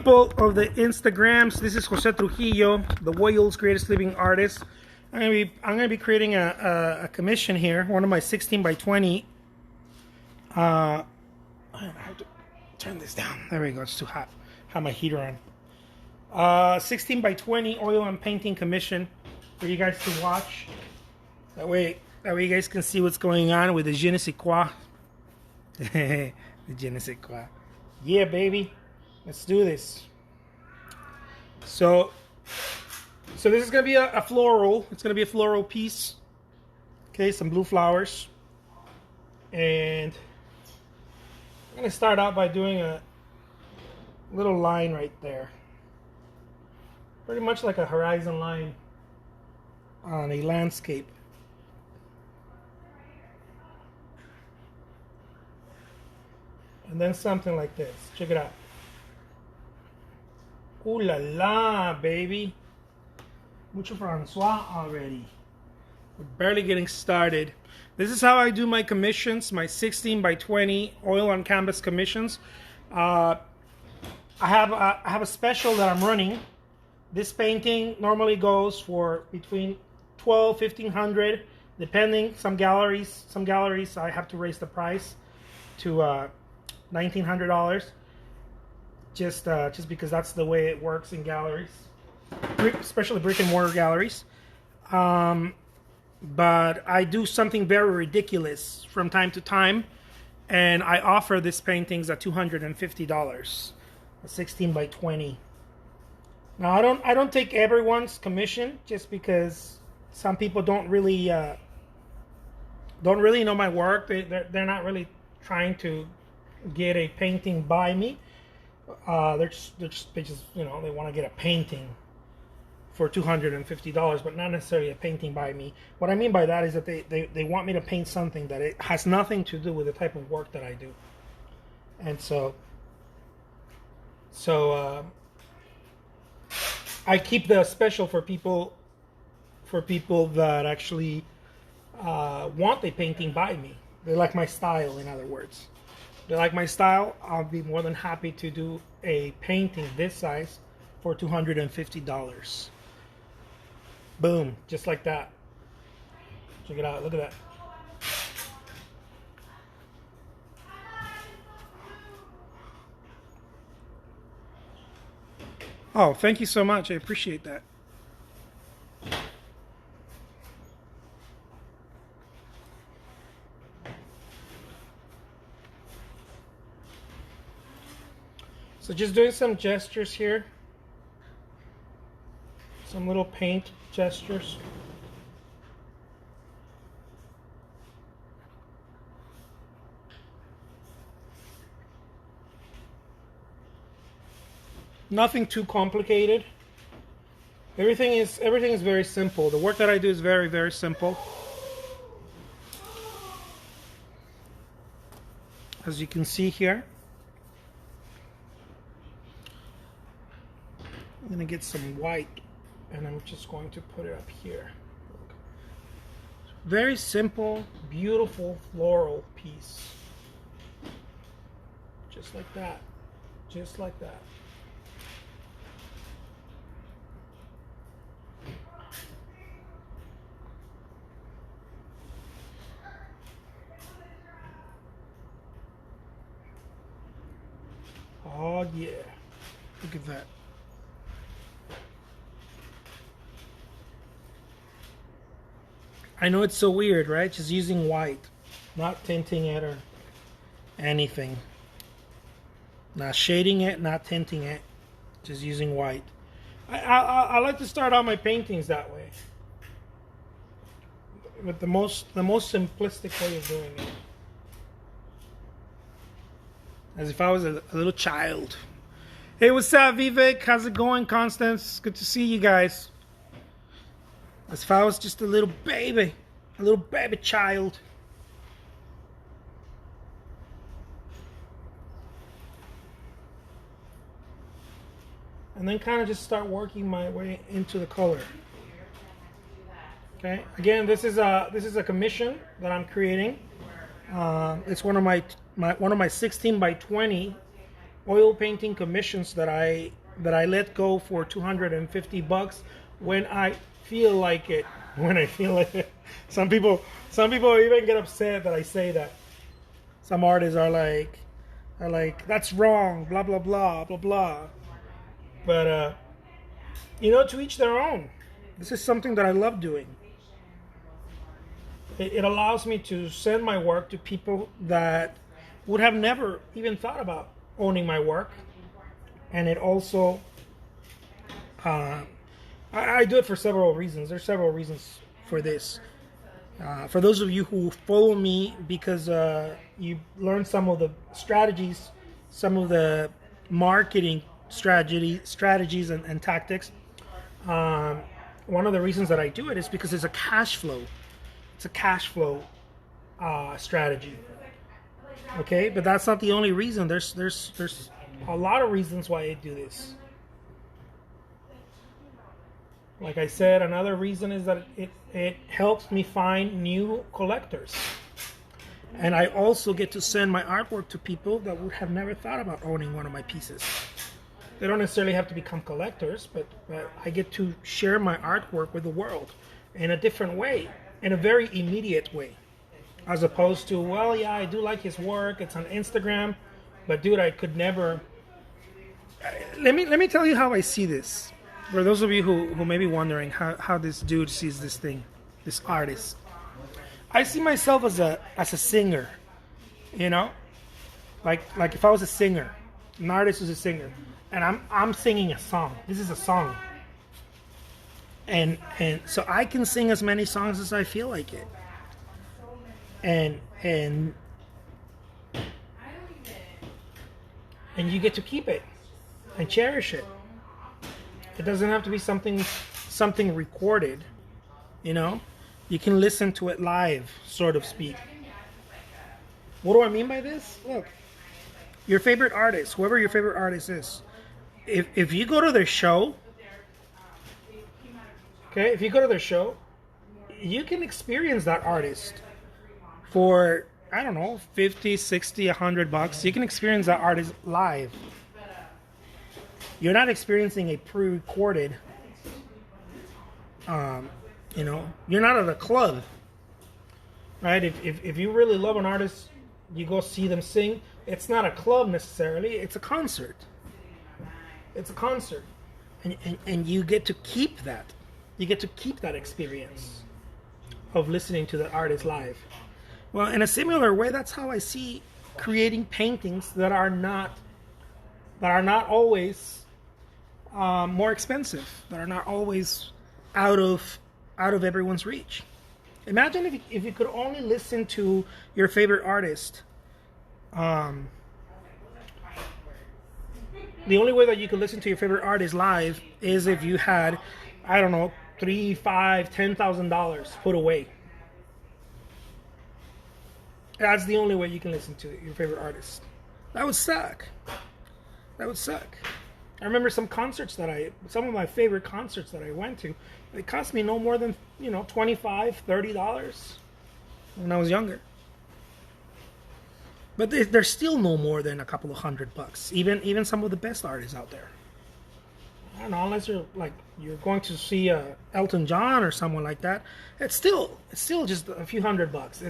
People of the Instagrams, this is Jose Trujillo, the world's greatest living artist. I'm gonna be creating a commission here, one of my 16 by 20. I have to turn this down. There we go. It's too hot. Have my heater on. 16 by 20 oil and painting commission for you guys to watch. That way you guys can see what's going on with the je ne sais quoi. The je ne sais quoi. Yeah, baby. Let's do this. So this is gonna be a floral. It's gonna be a floral piece. Okay, some blue flowers. And I'm gonna start out by doing a little line right there. Pretty much like a horizon line on a landscape. And then something like this. Check it out. Ooh la la, baby. Mucho Francois already. We're barely getting started. This is how I do my commissions, my 16 by 20 oil on canvas commissions. I have a special that I'm running. This painting normally goes for between $1,200, $1,500, depending. Some galleries I have to raise the price to $1,900. Just because that's the way it works in galleries, especially brick and mortar galleries. But I do something very ridiculous from time to time, and I offer these paintings at $250, a 16 by 20. Now I don't take everyone's commission, just because some people don't really know my work. They're not really trying to get a painting by me. They just you know, they want to get a painting for $250, but not necessarily a painting by me. What I mean by that is that they want me to paint something that it has nothing to do with the type of work that I do. And so I keep the special for people that actually want a painting by me. They like my style, in other words. They like my style, I'll be more than happy to do a painting this size for $250. Boom, just like that. Check it out, look at that. Oh, thank you so much, I appreciate that. So just doing some gestures here. Some little paint gestures. Nothing too complicated. Everything is very simple. The work that I do is very, very simple. As you can see here. I'm going to get some white, and I'm just going to put it up here. Very simple, beautiful floral piece. Just like that. Just like that. Oh yeah. Look at that. I know it's so weird, right? Just using white, not tinting it or anything. Not shading it, not tinting it, just using white. I like to start out my paintings that way, with the most simplistic way of doing it, as if I was a little child. Hey, what's up, Vivek? How's it going, Constance? Good to see you guys. As if I was just a little baby child. And then kind of just start working my way into the color. Okay. Again, this is a commission that I'm creating. It's one of my 16 by 20 oil painting commissions that I let go for $250 when I feel like it. When I feel like it. Some people even get upset that I say that. Some artists are like that's wrong, blah blah blah blah blah. But to each their own. This is something that I love doing. It allows me to send my work to people that would have never even thought about owning my work. And it also, I do it for several reasons. There's several reasons for this. For those of you who follow me because you learned some of the strategies, some of the marketing strategies and tactics, one of the reasons that I do it is because it's a cash flow. It's a cash flow strategy. Okay, but that's not the only reason. There's a lot of reasons why I do this. Like I said, another reason is that it helps me find new collectors. And I also get to send my artwork to people that would have never thought about owning one of my pieces. They don't necessarily have to become collectors, but I get to share my artwork with the world in a different way, in a very immediate way. As opposed to, well, yeah, I do like his work, it's on Instagram, but dude, I could never... Let me tell you how I see this. For those of you who may be wondering how this dude sees this thing, this artist. I see myself as a singer, like if I was a singer, an artist who's a singer, and I'm singing a song. This is a song, and so I can sing as many songs as I feel like it, and you get to keep it and cherish it. It doesn't have to be something recorded, You can listen to it live, sort of speak. What do I mean by this? Look, your favorite artist, whoever your favorite artist is, if you go to their show, okay, you can experience that artist for, I don't know, 50, 60, $100. You can experience that artist live. You're not experiencing a pre-recorded, you're not at a club, right? If you really love an artist, you go see them sing. It's not a club necessarily, it's a concert. It's a concert. And you get to keep that. You get to keep that experience of listening to the artist live. Well, in a similar way, that's how I see creating paintings that are not always more expensive, that are not always out of everyone's reach. Imagine if you could only listen to your favorite artist. The only way that you could listen to your favorite artist live is if you had, I don't know, $3,000, $5,000, $10,000 put away. That's the only way you can listen to your favorite artist. That would suck. I remember some of my favorite concerts that I went to, it cost me no more than, $25, $30 when I was younger. But they're still no more than a couple of $100, even some of the best artists out there. I don't know, unless you're going to see Elton John or someone like that, it's still just a few $100.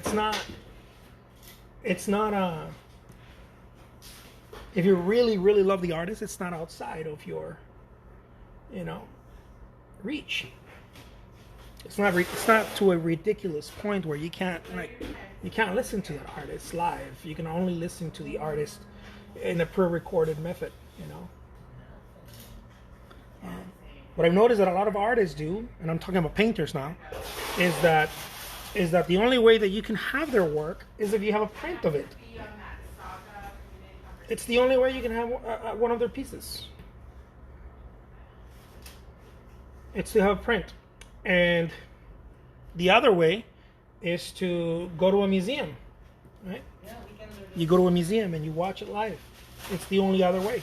It's not if you really, really love the artist, it's not outside of your, reach. It's not to a ridiculous point where you can't listen to the artist live. You can only listen to the artist in a pre-recorded method, What I've noticed that a lot of artists do, and I'm talking about painters now, is that the only way that you can have their work is if you have a print of it. It's the only way you can have one of their pieces. It's to have a print. And the other way is to go to a museum, right? You go to a museum and you watch it live. It's the only other way.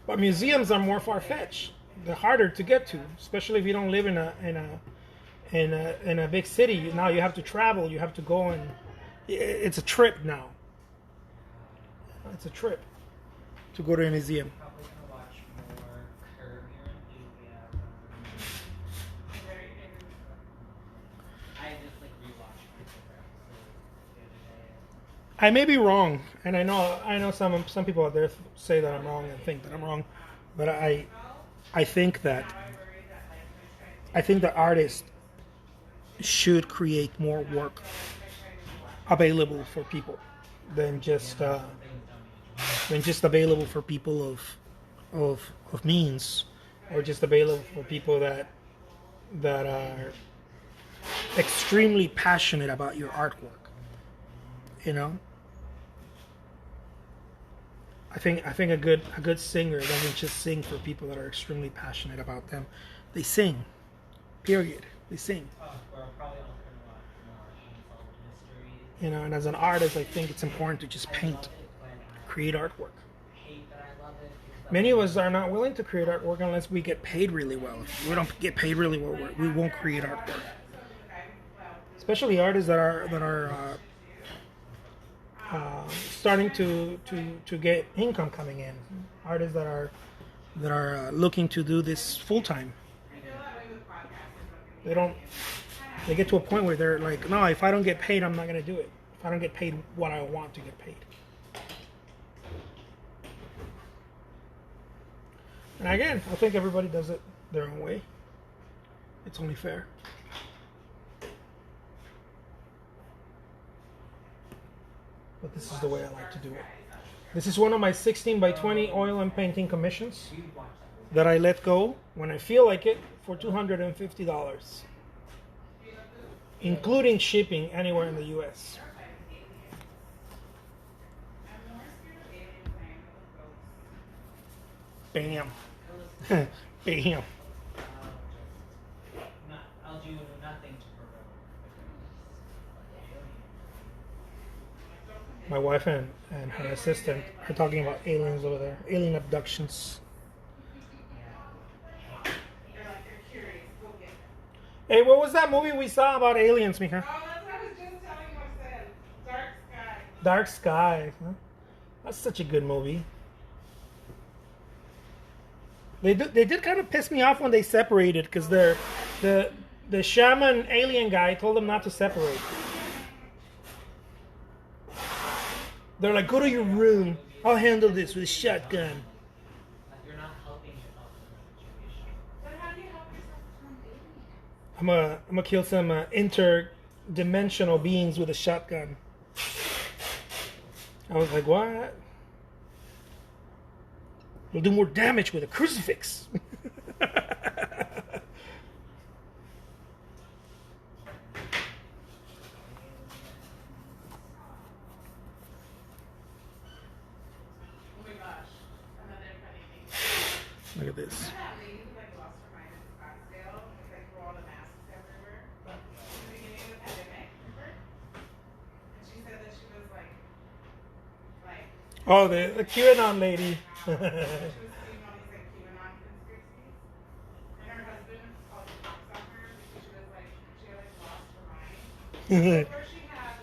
But museums are more far-fetched. They're harder to get to, especially if you don't live in a big city. Now you have to travel. You have to go, and it's a trip now. It's a trip to go to a museum. Probably gonna watch more Curb Your Enthusiasm. I just like rewatched my favorite episodes the other day. I may be wrong, and I know some people out there say that I'm wrong and think that I'm wrong, but I think that artists should create more work available for people than just available for people of means, or just available for people that are extremely passionate about your artwork. You know, I think a good singer doesn't just sing for people that are extremely passionate about them. They sing. Period. They sing. We're probably also gonna watch more Unsolved Mysteries. You know, and as an artist, I think it's important to just paint, create artwork. Many of us are not willing to create artwork unless we get paid really well. If we don't get paid really well, we won't create artwork. Especially artists that are starting to get income coming in. Artists that are looking to do this full time. They get to a point where they're like, no, if I don't get paid, I'm not going to do it. If I don't get paid what I want to get paid. And again, I think everybody does it their own way. It's only fair. But this is the way I like to do it. This is one of my 16 by 20 oil and painting commissions that I let go when I feel like it for $250, including shipping anywhere in the U.S. Bam. Bam. I'll do nothing to provoke. My wife and her assistant are talking about aliens over there. Alien abductions. Hey, what was that movie we saw about aliens, Mika? Oh, that's what I was just telling you what I said. Dark Sky. Dark Sky. Huh? That's such a good movie. They did kind of piss me off when they separated, because the shaman alien guy told them not to separate. They're like, go to your room. I'll handle this with a shotgun. You're not helping yourself in the situation. But how do you help yourself from aliens? I'm gonna kill some interdimensional beings with a shotgun. I was like, what? We'll do more damage with a crucifix. Look at this. Oh, the QAnon lady.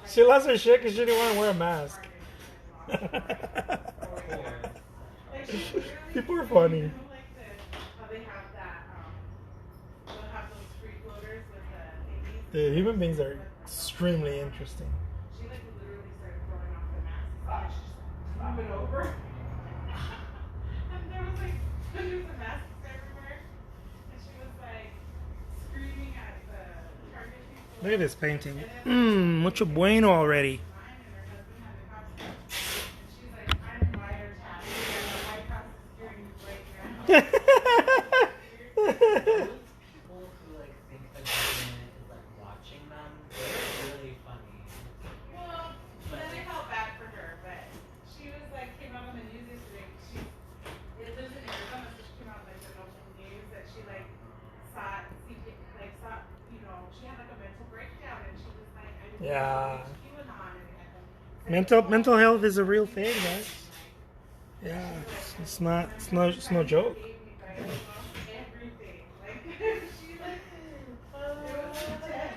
She lost her shit because she didn't want to wear a mask. People are funny. The human beings are extremely interesting. She like literally started throwing off the mask. She just over. And there was masks everywhere. And she was like screaming at the Target people. Look at this painting. Mucho bueno already. And her husband had the cops come. And she's like, I'm wiretapping. And the White House is hearing me right now. People who like think the government is like watching them, it's really funny. Well, then I felt bad for her, but she was like, came out on the news yesterday. It lives in Arizona, so she came out like the local news that she like saw, she had like a mental breakdown, and she was like, I didn't Yeah. know QAnon and Mental health is a real thing, guys. Yeah, it's no joke. everything. Like she like it was intense.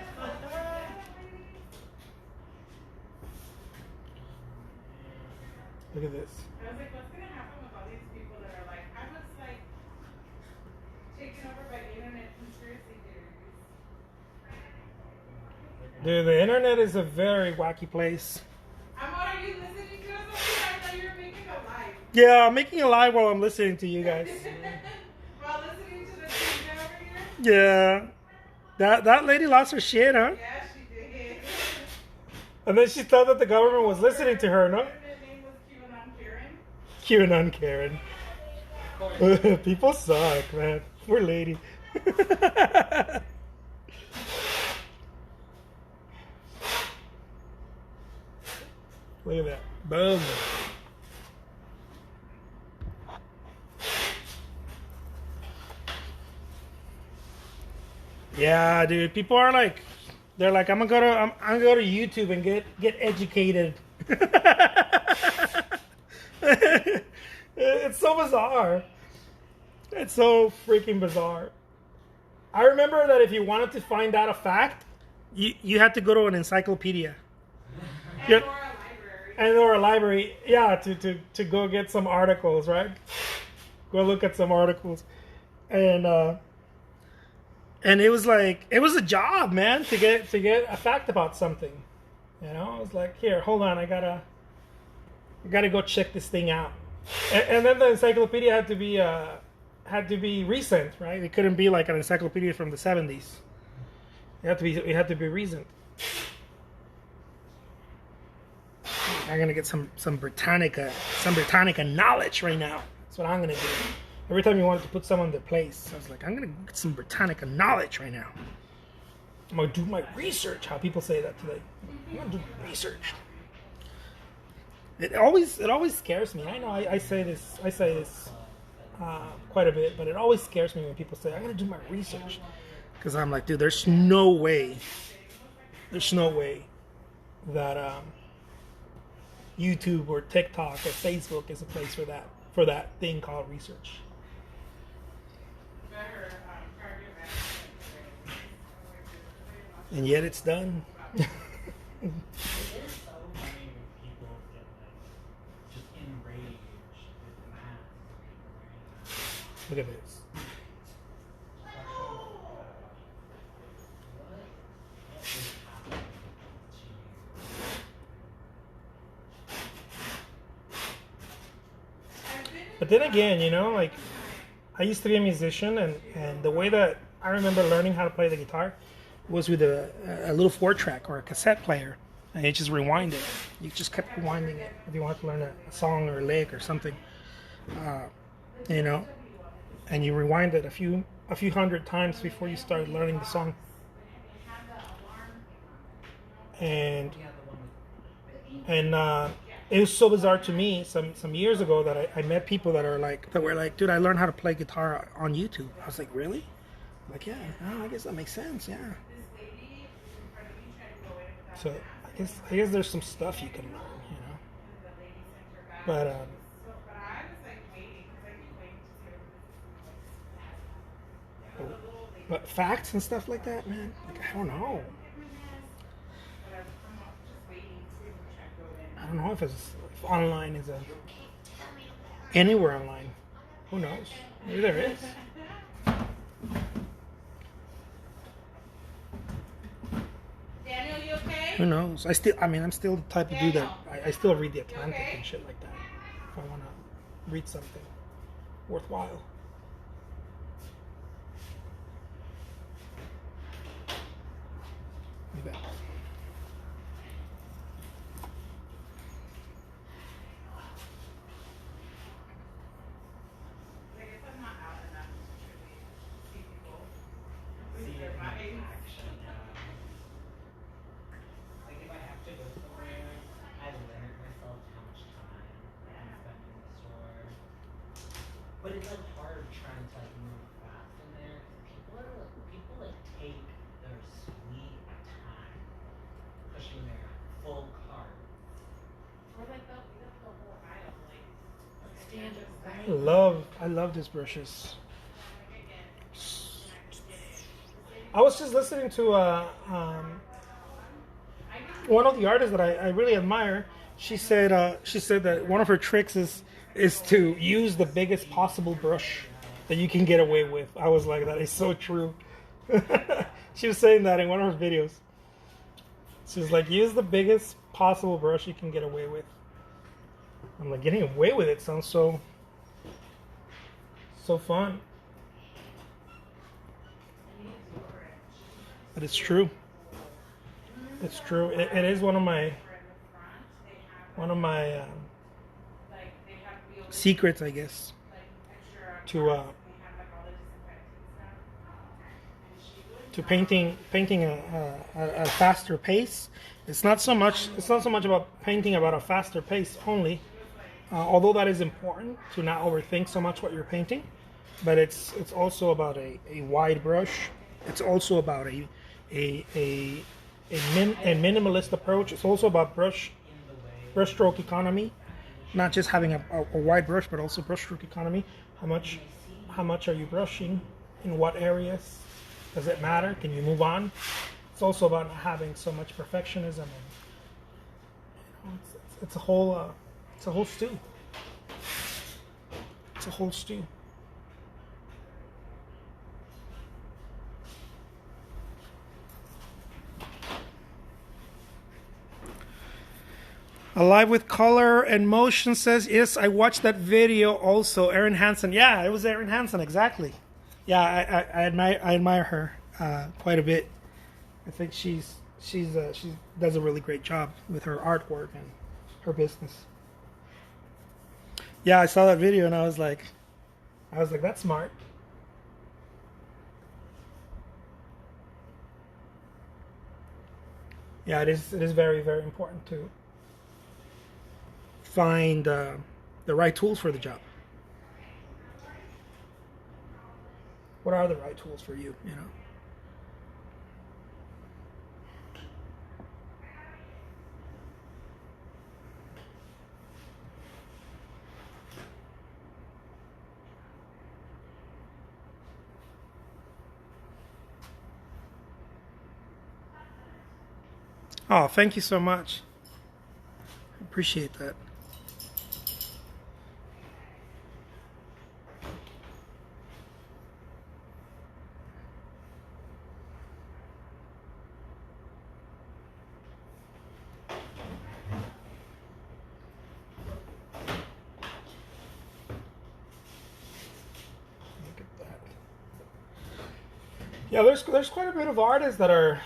Look at this. Dude, the internet is a very wacky place. What are you listening to us over here? I thought you were making a live. Yeah, I'm making a live while I'm listening to you guys. While listening to the DJ over here? Yeah. That lady lost her shit, huh? Yeah, she did. And then she thought that the government was listening to her, no? Her name was QAnon Karen. QAnon Karen. People suck, man. Poor lady. Look at that. Boom. Yeah, dude. People are like, they're like, I'm gonna go to YouTube and get educated. It's so bizarre. It's so freaking bizarre. I remember that if you wanted to find out a fact, you had to go to an encyclopedia. And or a library. And or a library, yeah, to go get some articles, right? Go look at some articles. And it was like, it was a job, man, to get a fact about something. You know, I was like, here, hold on, I gotta go check this thing out. And then the encyclopedia had to be recent, right? It couldn't be like an encyclopedia from the 70s. It had to be recent. I'm gonna get some Britannica knowledge right now. That's what I'm gonna do. Every time you wanted to put someone in their place, I was like, I'm gonna get some Britannica knowledge right now. I'm gonna do my research. How people say that today. I'm gonna do my research. It always scares me. I know I say this quite a bit, but it always scares me when people say, I'm gonna do my research. Because I'm like, dude, there's no way that YouTube or TikTok or Facebook is a place for that thing called research. And yet it's done. It is so funny when people get like just enraged with the mask. Look at this. What is happening to you? But then again, you know, like, I used to be a musician, and the way that I remember learning how to play the guitar was with a little 4-track or a cassette player, and you just rewind it. You just kept rewinding it if you wanted to learn a song or a lick or something, you know, and you rewind it a few hundred times before you started learning the song. And it was so bizarre to me some years ago that I met people that were like, dude, I learned how to play guitar on YouTube. I was like, really? I'm like, yeah, I guess that makes sense, yeah. So I guess there's some stuff you can learn, you know. But facts and stuff like that, man, like, I don't know. I don't know if online is anywhere online. Who knows? Maybe there is. Daniel, you okay? Who knows? I'm still the type of dude that I still read the Atlantic and shit like that. If I want to read something worthwhile. Like that. Like if I have to go somewhere, I limit myself how much time I'm spending in the store. But it's like hard trying to like move fast in there. People like take their sweet time pushing their full cart. Or like the whole aisle, like Stand I love these brushes. I was just listening to one of the artists that I really admire. She said that one of her tricks is to use the biggest possible brush that you can get away with. I was like, that is so true. She was saying that in one of her videos. She's like, use the biggest possible brush you can get away with. I'm like, getting away with it sounds so fun. But it's true. It's true. It is one of my secrets, I guess, to painting a faster pace. It's not so much about painting about a faster pace only, although that is important to not overthink so much what you're painting. But it's also about a wide brush. It's also about a minimalist approach. It's also about brush stroke economy, not just having a wide brush, but also brush stroke economy. How much are you brushing? In what areas? Does it matter? Can you move on? It's also about not having so much perfectionism. And, it's a whole stew. It's a whole stew. Alive with Color and Motion says, yes, I watched that video also. Erin Hansen. Yeah, it was Erin Hansen, exactly. Yeah, I admire her quite a bit. I think she does a really great job with her artwork and her business. Yeah, I saw that video and I was like, that's smart. Yeah, it is very, very important to find the right tools for the job. What are the right tools for you, you know? Oh, thank you so much. I appreciate that. Yeah, there's quite a bit of artists that are,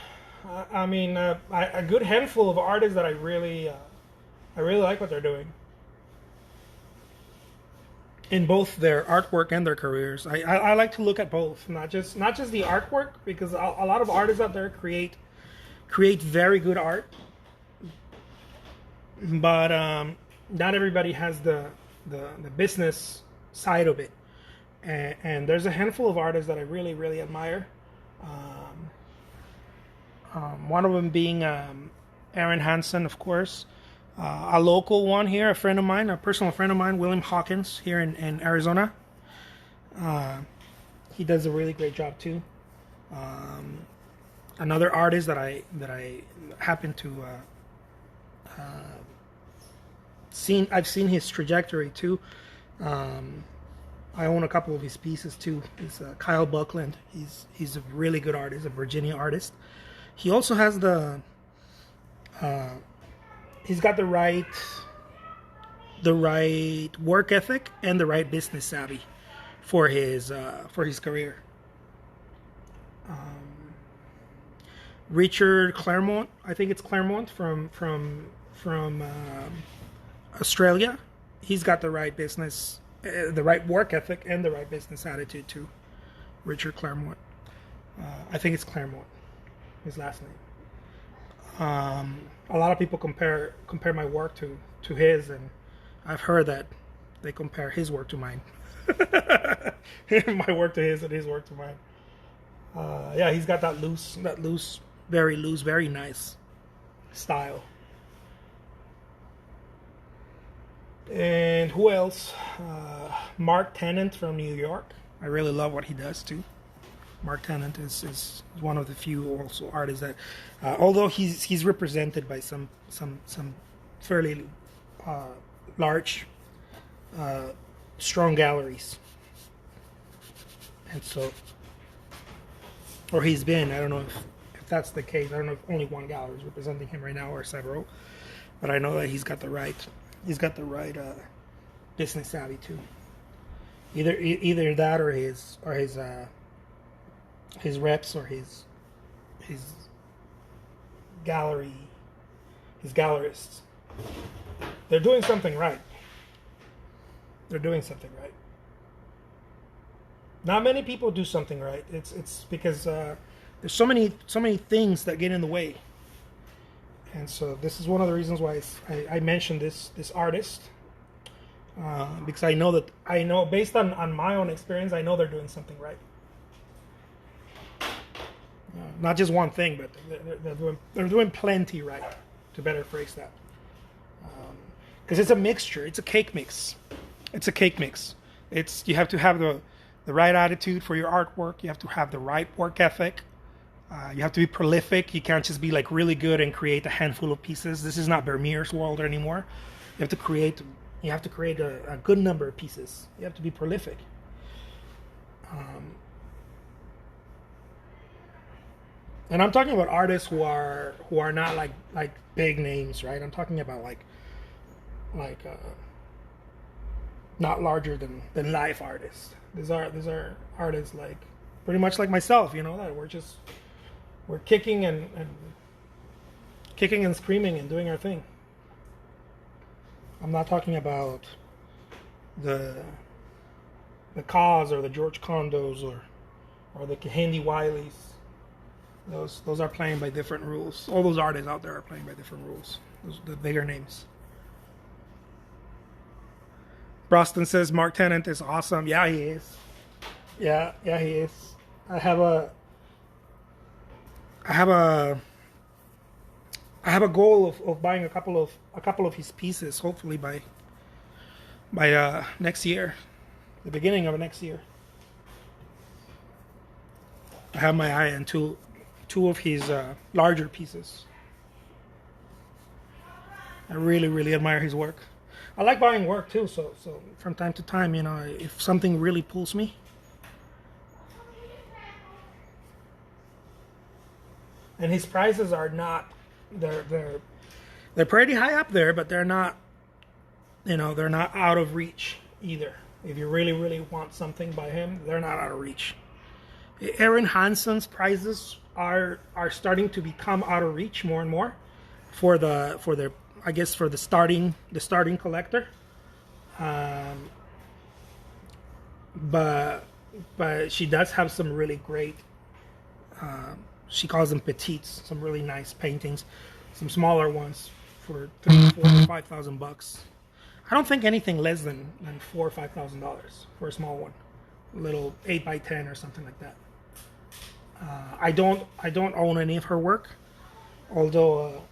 a good handful of artists that I really like what they're doing in both their artwork and their careers. I like to look at both, not just the artwork, because a lot of artists out there create very good art, but not everybody has the business side of it, and there's a handful of artists that I really, really admire. One of them being Erin Hansen, of course. A local one here, a personal friend of mine, William Hawkins, here in Arizona. He does a really great job too. Another artist that I happen to I've seen his trajectory too. I own a couple of his pieces too. It's Kyle Buckland. He's a really good artist, a Virginia artist. He also has he's got the right work ethic and the right business savvy for his career. Richard Claremont, I think it's Claremont from Australia. He's got the right business, the right work ethic, and the right business attitude too. Richard Claremont. I think it's Claremont, his last name. A lot of people compare my work to his, and I've heard that they compare his work to mine. My work to his and his work to mine. Yeah, he's got that loose, very loose, very nice style. And who else? Mark Tennant from New York. I really love what he does too. Mark Tennant is one of the few also artists that, although he's represented by some fairly large, strong galleries, and so, or he's been. I don't know if that's the case. I don't know if only one gallery is representing him right now or several, but I know that he's got the right business savvy too. Either that or his reps or his gallery, his gallerists. They're doing something right. They're doing something right. Not many people do something right. It's because there's so many things that get in the way. And so this is one of the reasons why I mentioned this artist, because I know based on my own experience, I know they're doing something right. Not just one thing, but they're doing plenty right, to better phrase that. Because it's a mixture. It's a cake mix. You have to have the right attitude for your artwork. You have to have the right work ethic. You have to be prolific. You can't just be like really good and create a handful of pieces. This is not Vermeer's world anymore. You have to create a good number of pieces. You have to be prolific. And I'm talking about artists who are not like big names, right? I'm talking about like not larger than life artists. These are artists like pretty much like myself, that we're kicking and screaming and doing our thing. I'm not talking about the Cause or the George Condos or the Kehinde Wileys. Those are playing by different rules. All those artists out there are playing by different rules. Those the bigger names. Broston says Mark Tennant is awesome. Yeah, he is. Yeah, he is. I have a goal of buying a couple of his pieces, hopefully by next year, the beginning of next year. I have my eye on two of his larger pieces. I really admire his work. I like buying work too, so from time to time, if something really pulls me. And his prices are not, they're pretty high up there, but they're not, they're not out of reach either. If you really want something by him, they're not out of reach. Aaron Hansen's prices are starting to become out of reach more and more for the starting collector. But she does have some really great, she calls them petites, some really nice paintings, some smaller ones for $3,000, $4,000, $5,000. I don't think anything less than $4,000 or $5,000 for a small one, a little 8x10 or something like that. I don't own any of her work, although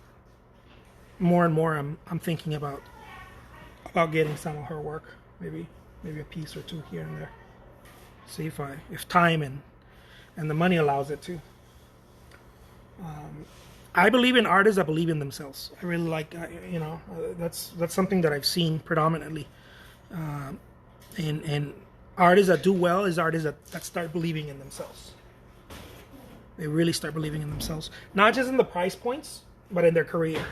more and more I'm thinking about getting some of her work, maybe a piece or two here and there. See if time and the money allows it to. I believe in artists that believe in themselves. I really like, that's something that I've seen predominantly. And artists that do well is artists that start believing in themselves. They really start believing in themselves. Not just in the price points, but in their career.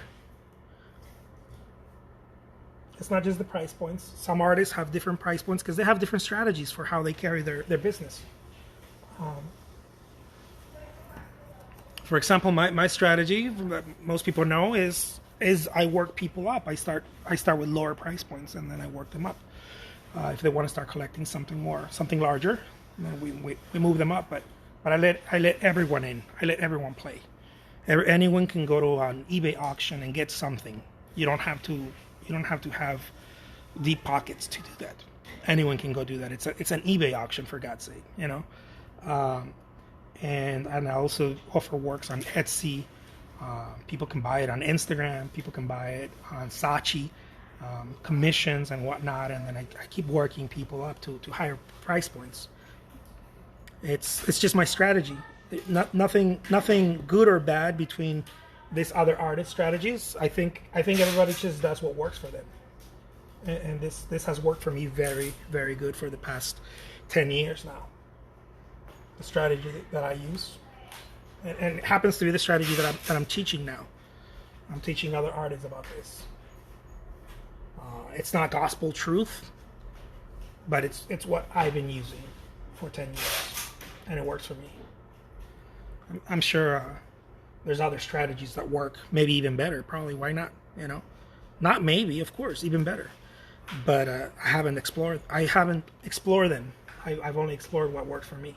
It's not just the price points. Some artists have different price points because they have different strategies for how they carry their business. For example, my strategy that most people know is I work people up. I start with lower price points and then I work them up. If they want to start collecting something larger, then we move them up. But I let everyone in. I let everyone play. Anyone can go to an eBay auction and get something. You don't have to have deep pockets to do that. Anyone can go do that. It's an eBay auction, for God's sake, And I also offer works on Etsy. People can buy it on Instagram. People can buy it on Saatchi, commissions and whatnot. And then I keep working people up to higher price points. It's just my strategy. Nothing good or bad between these other artist strategies. I think everybody just does what works for them. And this has worked for me very, very good for the past 10 years now. The strategy that I use. and it happens to be the strategy that I'm teaching now. I'm teaching other artists about this. It's not gospel truth, but it's what I've been using for 10 years, and it works for me. I'm sure there's other strategies that work, maybe even better. Probably, why not? You know, not maybe, of course, even better. But I haven't explored them. I've only explored what works for me.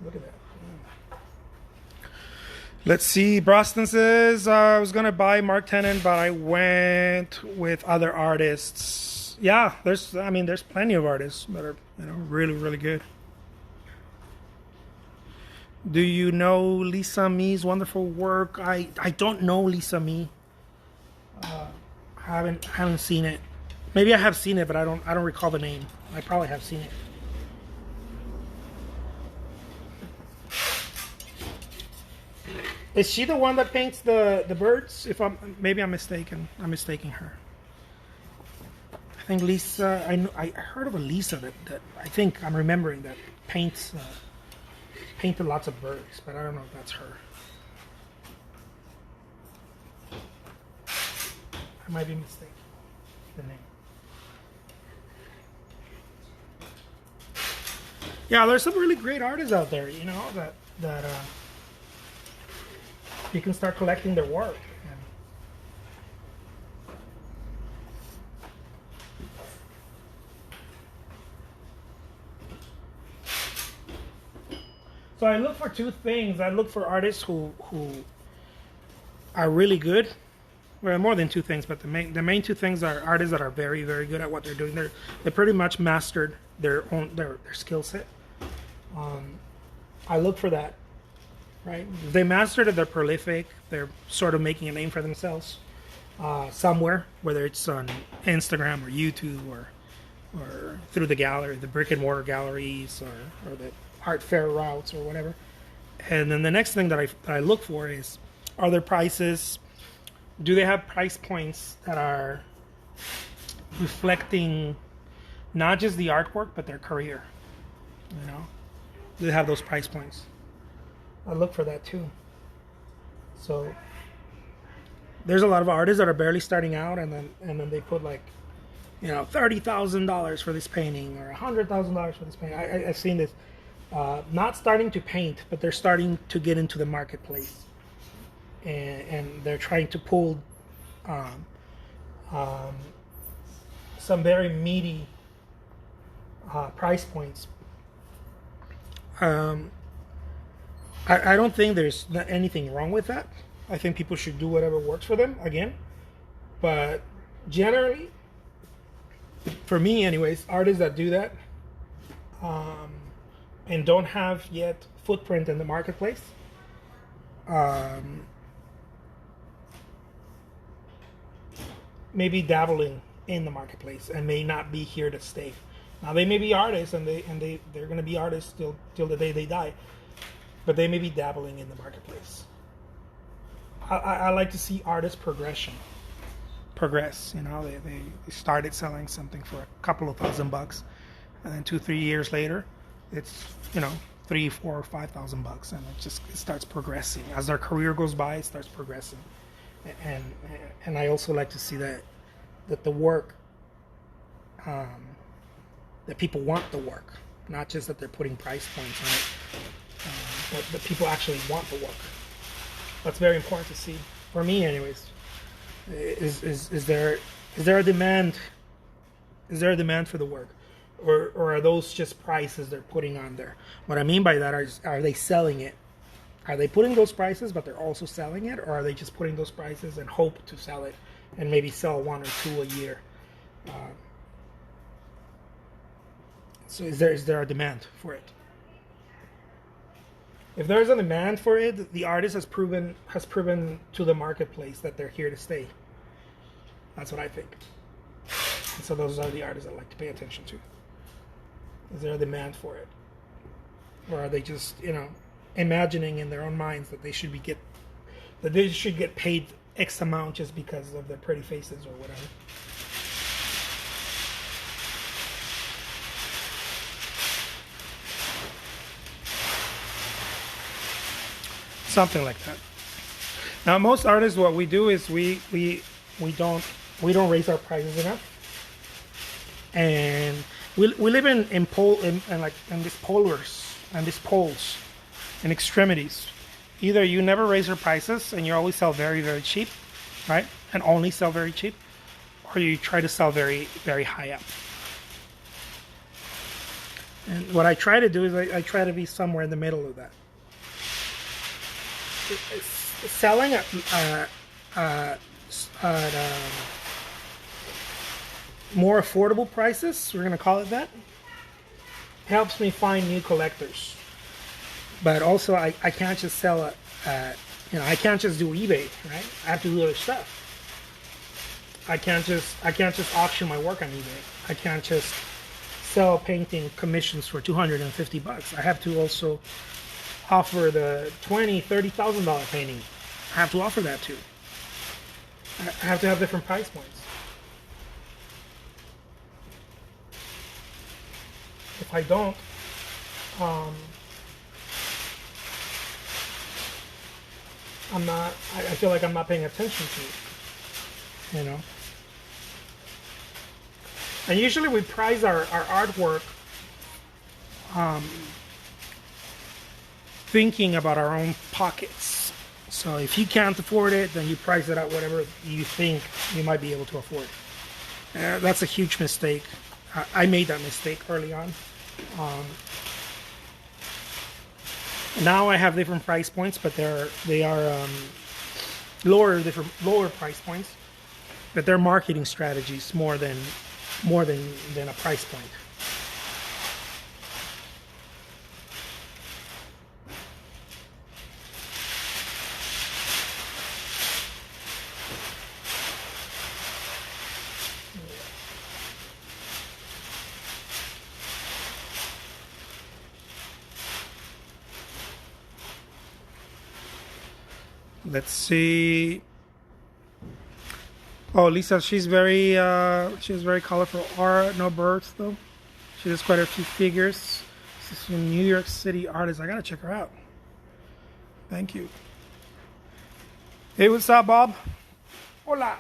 Look at that. Let's see. Broston says I was gonna buy Mark Tennant, but I went with other artists. Yeah, there's plenty of artists that are really, really good. Do you know Lisa Me's wonderful work? I don't know Lisa Me. Haven't seen it. Maybe I have seen it, but I don't recall the name. I probably have seen it. Is she the one that paints the birds? Maybe I'm mistaken. I'm mistaking her. I think Lisa. I heard of a Lisa that I think I'm remembering that painted lots of birds, but I don't know if that's her. I might be mistaken the name. Yeah, there's some really great artists out there, that you can start collecting their work. So I look for two things. I look for artists who are really good. Well, more than two things, but the main two things are artists that are very, very good at what they're doing. They pretty much mastered their skill set. I look for that, right? If they mastered it, they're prolific. They're sort of making a name for themselves somewhere, whether it's on Instagram or YouTube or through the gallery, the brick and mortar galleries or the art fair routes or whatever. And then the next thing that I look for is, are their prices? Do they have price points that are reflecting not just the artwork but their career? Do they have those price points? I look for that too. So there's a lot of artists that are barely starting out, and then they put like, $30,000 for this painting or $100,000 for this painting. I've seen this. Not starting to paint, but they're starting to get into the marketplace, and they're trying to pull some very meaty price points. I don't think there's anything wrong with that. I think people should do whatever works for them, again. But generally, for me anyways, artists that do that and don't have yet footprint in the marketplace, maybe dabbling in the marketplace and may not be here to stay. Now they may be artists and they're going to be artists till the day they die, but they may be dabbling in the marketplace. I like to see artists progress. They started selling something for a couple of $1,000, and then 2-3 years later, it's $3,000, $4,000, $5,000, and it starts progressing as their career goes by. It starts progressing, and I also like to see that the work, that people want the work, not just that they're putting price points on it, but that people actually want the work. That's very important to see, for me anyways. Is there a demand? Is there a demand for the work, or are those just prices they're putting on there? What I mean by that is, are they selling it? Are they putting those prices, but they're also selling it, or are they just putting those prices and hope to sell it and maybe sell 1 or 2 a year? So is there a demand for it? If there is a demand for it, the artist has proven to the marketplace that they're here to stay. That's what I think. And so those are the artists I like to pay attention to. Is there a demand for it? Or are they just, imagining in their own minds that they should get paid X amount just because of their pretty faces or whatever? something like that. Now, most artists, what we do is we don't raise our prices enough, and we live in these poles and extremities. Either you never raise your prices and you always sell very, very cheap, right, and only sell very cheap, or you try to sell very, very high up. And what I try to do is I try to be somewhere in the middle of that. Selling at more affordable prices, we're going to call it that, helps me find new collectors. But also, I can't just sell it. I can't just do eBay, right? I have to do other stuff. I can't just auction my work on eBay. I can't just sell painting commissions for $250. I have to also offer the $20,000, $30,000 painting. I have to offer that too. I have to have different price points. If I don't, I feel like I'm not paying attention to it, you know. And usually we price our artwork thinking about our own pockets. So if you can't afford it, then you price it at whatever you think you might be able to afford. That's a huge mistake. I made that mistake early on. Now I have different price points, but they are lower price points. But they're marketing strategies more than a price point. Let's see. Oh, Lisa, she's very colorful art. No birds though. She does quite a few figures. This is a New York City artist. I gotta check her out. Thank you. Hey, what's up, Bob? Hola.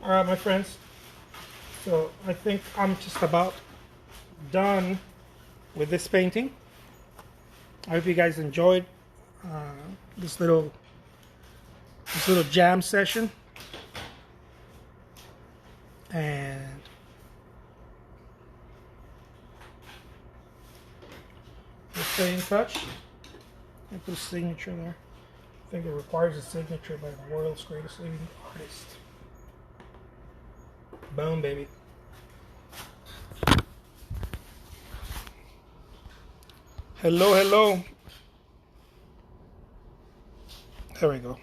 All right, my friends. So I think I'm just about done with this painting. I hope you guys enjoyed this little jam session, and we'll stay in touch. I put a signature there. I think it requires a signature by the world's greatest living artist. Boom, baby. Hello, hello. There we go.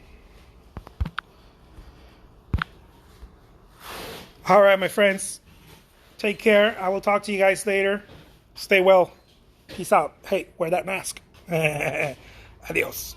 All right, my friends. Take care. I will talk to you guys later. Stay well. Peace out. Hey, wear that mask. Adios.